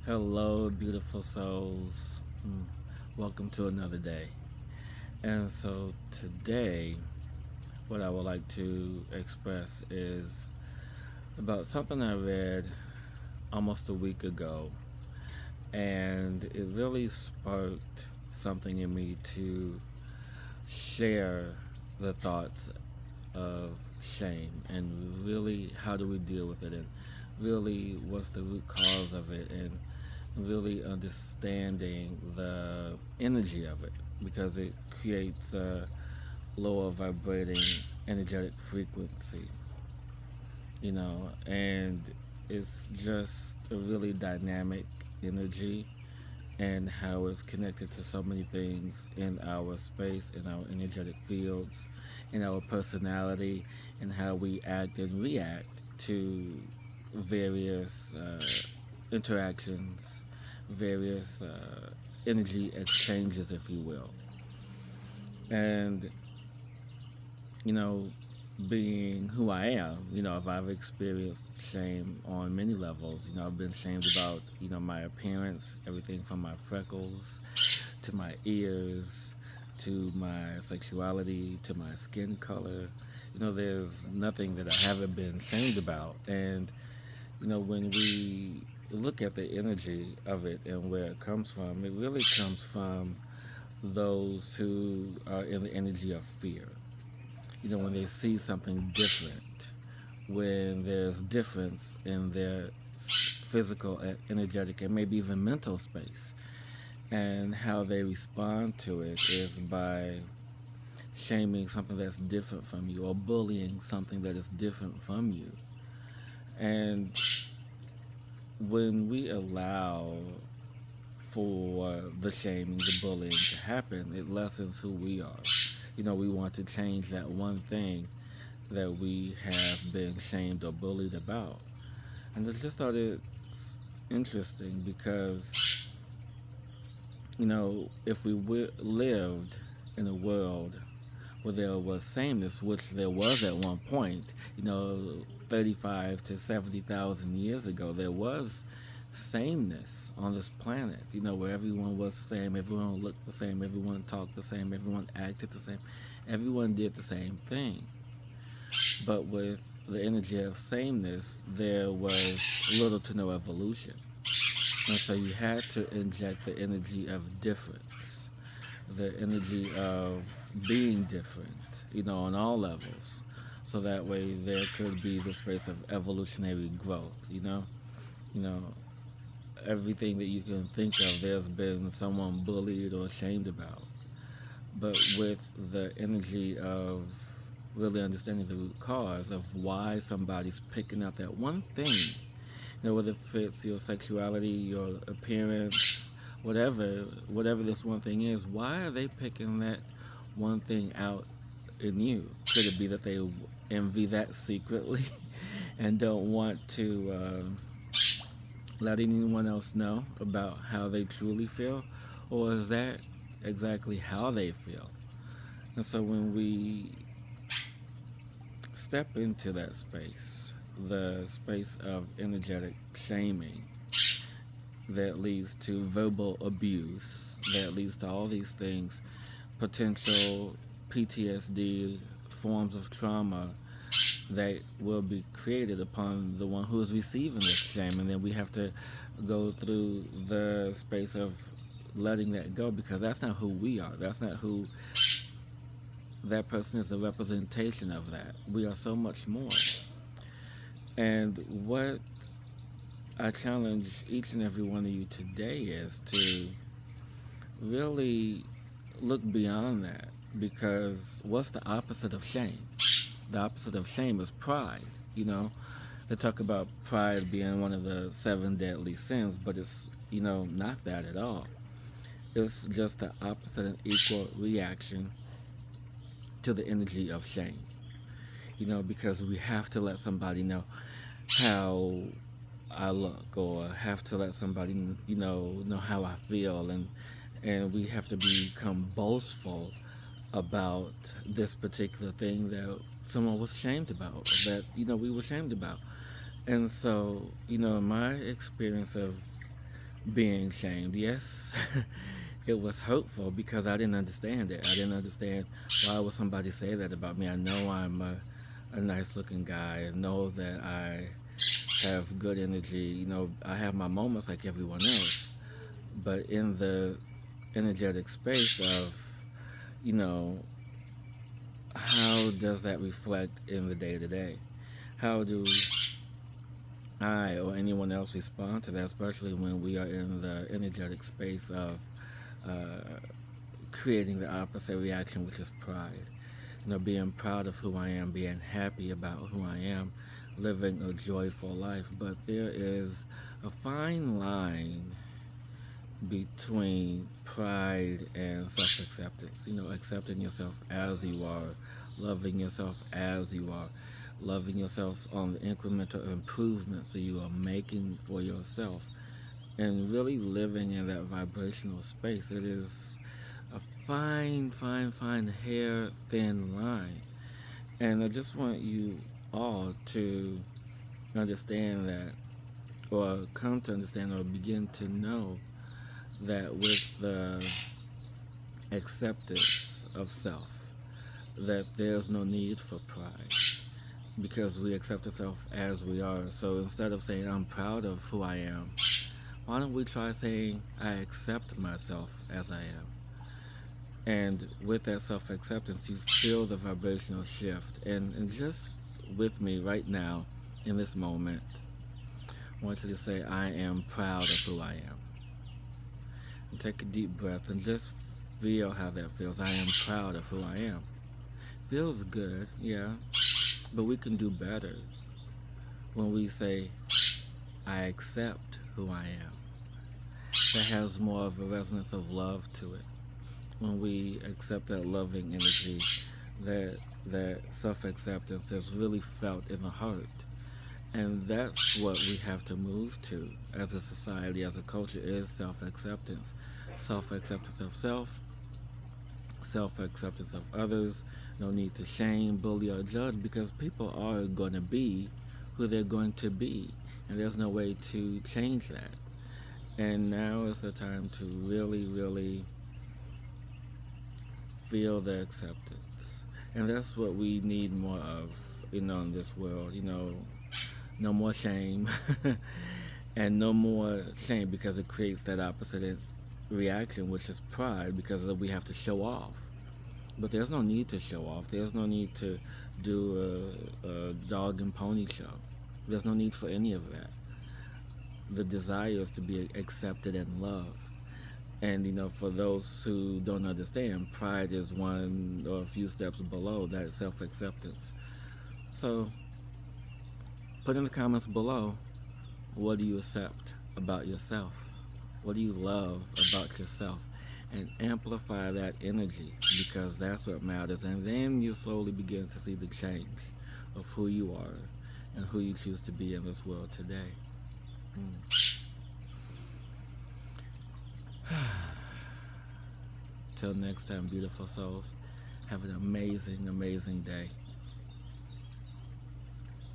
Hello, beautiful souls. Welcome to another day. And so today, what I would like to express is about something I read almost a week ago, and it really sparked something in me to share the thoughts of shame and really how do we deal with it and really what's the root cause of it and really understanding the energy of it because it creates a lower vibrating energetic frequency, and it's just a really dynamic energy and how it's connected to so many things in our space, in our energetic fields, in our personality, and how we act and react to various interactions, various energy exchanges, if you will. And, you know, being who I am, if I've experienced shame on many levels, I've been shamed about, my appearance, everything from my freckles to my ears to my sexuality to my skin color. There's nothing that I haven't been shamed about. And, when we look at the energy of it and where it comes from, it really comes from those who are in the energy of fear. When they see something different, when there's difference in their physical, energetic, and maybe even mental space, and how they respond to it is by shaming something that's different from you or bullying something that is different from you. And when we allow for the shaming, the bullying to happen, it lessens who we are. We want to change that one thing that we have been shamed or bullied about. And I just thought it's interesting because, if we lived in a world where there was sameness, which there was at one point, 35 to 70,000 years ago, there was sameness on this planet, where everyone was the same, everyone looked the same, everyone talked the same, everyone acted the same, everyone did the same thing. But with the energy of sameness, there was little to no evolution. And so you had to inject the energy of difference, the energy of being different, on all levels. So that way there could be the space of evolutionary growth, You know, everything that you can think of, there's been someone bullied or shamed about. But with the energy of really understanding the root cause of why somebody's picking out that one thing, whether it fits your sexuality, your appearance, whatever this one thing is, why are they picking that one thing out in you? Could it be that they envy that secretly and don't want to let anyone else know about how they truly feel? Or is that exactly how they feel? And so when we step into that space, the space of energetic shaming that leads to verbal abuse, that leads to all these things, potential PTSD, forms of trauma that will be created upon the one who is receiving this shame. And then we have to go through the space of letting that go because that's not who we are. That's not who that person is, the representation of that. We are so much more. And what I challenge each and every one of you today is to really look beyond that because what's the opposite of shame? The opposite of shame is pride. They talk about pride being one of the 7 deadly sins, but it's, not that at all. It's just the opposite and equal reaction to the energy of shame. Because we have to let somebody know how I look, or have to let somebody, know how I feel, and we have to become boastful about this particular thing that someone was shamed about, that we were shamed about. And so, my experience of being shamed. Yes, it was hurtful because I didn't understand it. I didn't understand why would somebody say that about me. I know I'm a nice looking guy. I know that I have good energy. I have my moments like everyone else. But in the energetic space of, you know, how does that reflect in the day to day? How do I or anyone else respond to that, especially when we are in the energetic space of uh, creating the opposite reaction, which is pride? Being proud of who I am, being happy about who I am, living a joyful life. But there is a fine line between pride and self acceptance. Accepting yourself as you are, loving yourself as you are, loving yourself on the incremental improvements that you are making for yourself, and really living in that vibrational space. It is a fine, fine, fine, hair thin line. And I just want you all to understand that, or come to understand, or begin to know that with the acceptance of self, that there's no need for pride because we accept ourselves as we are. So instead of saying I'm proud of who I am, why don't we try saying I accept myself as I am? And with that self acceptance, you feel the vibrational shift. And just with me right now, in this moment, I want you to say, I am proud of who I am. And take a deep breath and just feel how that feels. I am proud of who I am. Feels good, yeah, but we can do better when we say, I accept who I am. That has more of a resonance of love to it. When we accept that loving energy, that self-acceptance is really felt in the heart. And that's what we have to move to as a society, as a culture, is self-acceptance. Self-acceptance of self, self-acceptance of others. No need to shame, bully, or judge because people are going to be who they're going to be. And there's no way to change that. And now is the time to really, really feel the acceptance. And that's what we need more of, in this world. No more shame. And no more shame because it creates that opposite reaction, which is pride, because we have to show off. But there's no need to show off. There's no need to do a dog and pony show. There's no need for any of that. The desire is to be accepted and loved. And for those who don't understand, pride is one or a few steps below that self-acceptance. So put in the comments below, what do you accept about yourself? What do you love about yourself? And amplify that energy because that's what matters. And then you slowly begin to see the change of who you are and who you choose to be in this world today. Till next time, beautiful souls, have an amazing, amazing day.